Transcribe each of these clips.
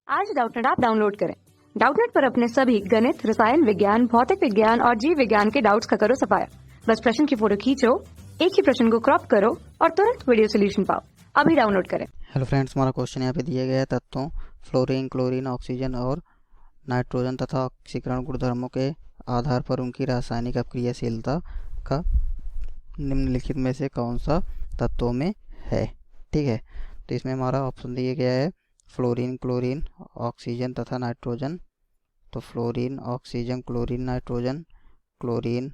आज Doubtnut app download करें। Doubtnut पर अपने सभी गणित, रसायन विज्ञान, भौतिक विज्ञान और जीव विज्ञान के डाउट्स का करो सफाया। बस प्रश्न की फोटो खींचो, एक ही प्रश्न को क्रॉप करो और तुरंत वीडियो सोल्यूशन पाओ। अभी डाउनलोड करें। हेलो फ्रेंड्स, हमारा क्वेश्चन यहाँ पे दिया गया है तत्वों फ्लोरीन, क्लोरीन, ऑक्सीजन और नाइट्रोजन तथा ऑक्सीकरण गुणधर्मों के आधार पर उनकी रासायनिक अपक्रियाशीलता का निम्नलिखित में से कौन सा तत्वों में है। ठीक है, तो इसमें हमारा ऑप्शन दिया गया है फ्लोरीन, क्लोरीन, ऑक्सीजन तथा नाइट्रोजन। तो fluorine, oxygen, chlorine, nitrogen, chlorine,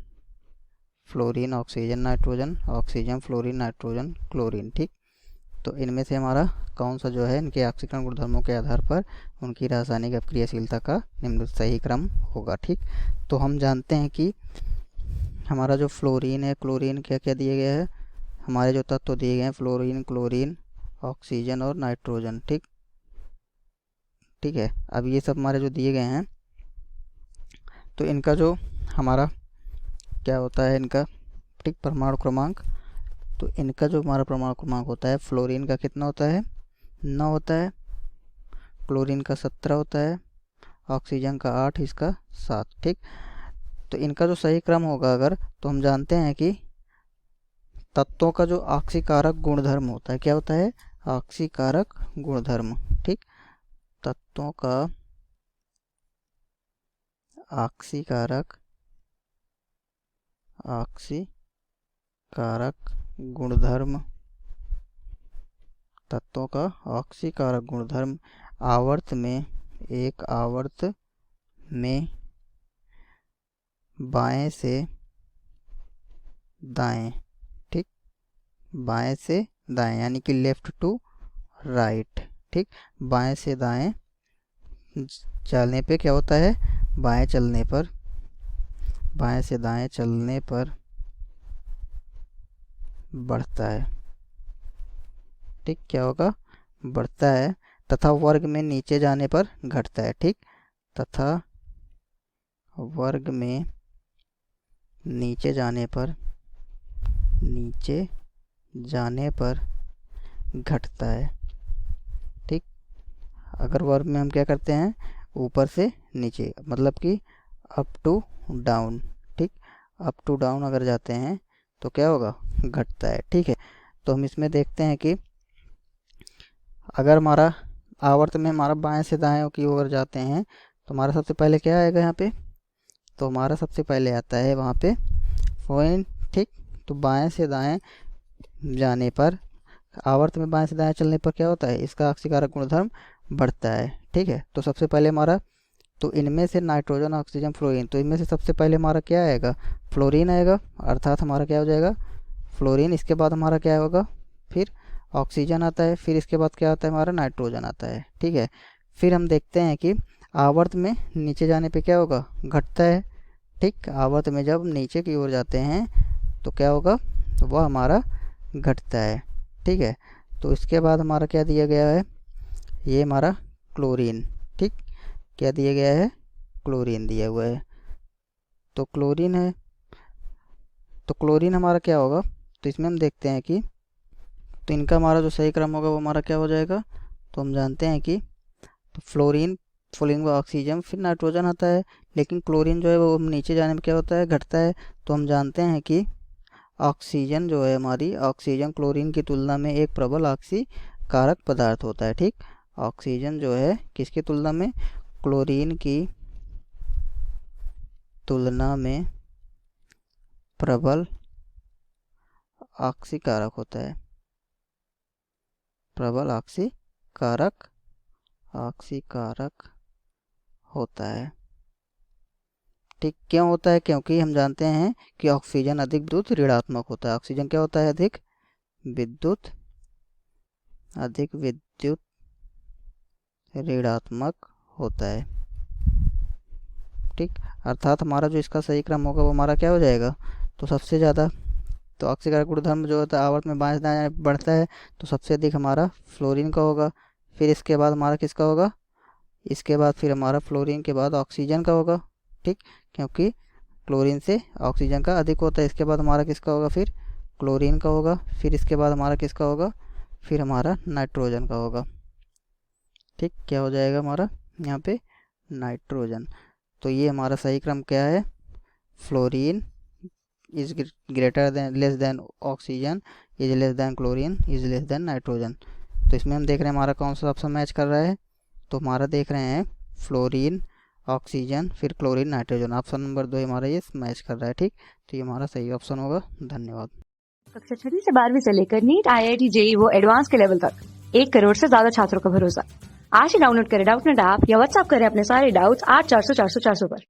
fluorine, oxygen, nitrogen, oxygen, fluorine, nitrogen, chlorine. ठीक, तो इनमें से हमारा कौन सा जो है इनके ऑक्सीकरण गुणधर्मों के आधार पर उनकी रासायनिक अपक्रियाशीलता का निम्न सही क्रम होगा। ठीक, तो हम जानते हैं कि हमारा जो फ्लोरीन है, क्लोरीन, क्या क्या दिए गए हैं, हमारे जो तत्व दिए गए हैं फ्लोरीन, क्लोरीन, ऑक्सीजन और नाइट्रोजन। ठीक ठीक है, अब ये सब हमारे जो दिए गए हैं तो इनका जो हमारा क्या होता है इनका ठीक परमाणु क्रमांक। तो इनका जो हमारा परमाणु क्रमांक होता है फ्लोरीन का कितना होता है, 9 होता है, क्लोरीन का 17 होता है, ऑक्सीजन का 8, इसका 7। ठीक, तो इनका जो सही क्रम होगा अगर, तो हम जानते हैं कि तत्वों का जो ऑक्सीकारक गुणधर्म होता है, क्या होता है, ऑक्सीकारक गुणधर्म। ठीक, तत्वों का ऑक्सीकारक गुणधर्म, तत्वों का ऑक्सीकारक गुणधर्म आवर्त में, एक आवर्त में बाएं से दाएं। ठीक, बाएं से दाएं यानी कि लेफ्ट टू राइट। ठीक, बाएं से दाएं चलने पे क्या होता है, बाएं चलने पर, बाएं से दाएं चलने पर बढ़ता है। ठीक, क्या होगा, बढ़ता है, तथा वर्ग में नीचे जाने पर घटता है। ठीक, तथा वर्ग में नीचे जाने पर घटता है। ठीक, अगर वर्ग में हम क्या करते हैं, ऊपर से नीचे, मतलब कि अप टू डाउन। ठीक, अप टू डाउन अगर जाते हैं तो क्या होगा, घटता है। ठीक है, तो हम इसमें देखते हैं कि अगर हमारा आवर्त में हमारा बाएं से दाएं की ओर जाते हैं तो हमारा सबसे पहले क्या आएगा यहाँ पे, तो हमारा सबसे पहले आता है वहाँ पे पॉइंट। ठीक, तो बाएं से दाएं जाने पर, आवर्त में बाएं से दाएं चलने पर क्या होता है, इसका ऑक्सीकारक गुणधर्म बढ़ता है। ठीक है, तो सबसे पहले हमारा, तो इनमें से नाइट्रोजन, ऑक्सीजन, फ्लोरीन, तो इनमें से सबसे पहले हमारा क्या आएगा, फ्लोरीन आएगा, अर्थात हमारा क्या हो जाएगा, फ्लोरीन। इसके बाद हमारा क्या होगा, फिर ऑक्सीजन आता है, फिर इसके बाद क्या आता है, हमारा नाइट्रोजन आता है। ठीक है, फिर हम देखते हैं कि आवर्त में नीचे जाने पे क्या होगा, घटता है। ठीक, आवर्त में जब नीचे की ओर जाते हैं तो क्या होगा, तो वह हमारा घटता है। ठीक है, तो इसके बाद हमारा क्या दिया गया है, ये हमारा क्लोरीन। ठीक, क्या दिया गया है, क्लोरीन दिया हुआ है, तो क्लोरीन है, तो क्लोरीन हमारा क्या होगा, तो इसमें हम देखते हैं कि तो इनका हमारा जो सही क्रम होगा वो हमारा क्या हो जाएगा, तो हम जानते हैं कि तो फ्लोरीन, फ्लोरीन का ऑक्सीजन, फिर नाइट्रोजन आता है, लेकिन क्लोरीन जो है वो नीचे जाने में क्या होता है, घटता है। तो हम जानते हैं कि ऑक्सीजन जो है हमारी, ऑक्सीजन क्लोरीन की तुलना में एक प्रबल ऑक्सीकारक पदार्थ होता है। ठीक, ऑक्सीजन जो है किसकी तुलना में, क्लोरीन की तुलना में प्रबल ऑक्सीकारक होता है, प्रबल ऑक्सीकारक होता है। ठीक, क्यों होता है, क्योंकि हम जानते हैं कि ऑक्सीजन अधिक विद्युत ऋणात्मक होता है। ऑक्सीजन क्या होता है, अधिक विद्युत ऋणात्मक होता है। ठीक, अर्थात हमारा जो इसका सही क्रम होगा वो हमारा क्या हो जाएगा, तो सबसे ज़्यादा, तो ऑक्सीकारक गुणधर्म जो होता है आवर्त में बाएं से दाएं बढ़ता है, तो सबसे अधिक हमारा फ्लोरीन का होगा, फिर इसके बाद हमारा किसका होगा, इसके बाद फिर हमारा फ्लोरीन के बाद ऑक्सीजन का होगा। ठीक, क्योंकि क्लोरीन से ऑक्सीजन का अधिक होता है। इसके बाद हमारा किसका होगा, फिर क्लोरीन का होगा, फिर इसके बाद हमारा किसका होगा, फिर हमारा नाइट्रोजन का होगा। ठीक, क्या हो जाएगा हमारा यहाँ पे नाइट्रोजन। तो ये हमारा सही क्रम क्या है, fluorine is greater than less than oxygen is less than chlorine is less than nitrogen. तो इसमें हम देख रहे हैं हमारा कौन सा ऑप्शन मैच कर रहा है, तो हमारा देख रहे हैं फ्लोरीन ऑक्सीजन फिर क्लोरीन नाइट्रोजन, ऑप्शन नंबर 2 हमारा ये मैच कर रहा है। ठीक, तो ये हमारा सही ऑप्शन होगा। धन्यवाद। कक्षा 6 से 12वीं से लेकर नीट, IIT, JEE वो एडवांस के लेवल तक 1 करोड़ से ज्यादा छात्रों का भरोसा। आज ही डाउनलोड करें डाउटनेट ऐप या व्हाट्सएप करें अपने सारे डाउट्स 8400 400 400 पर।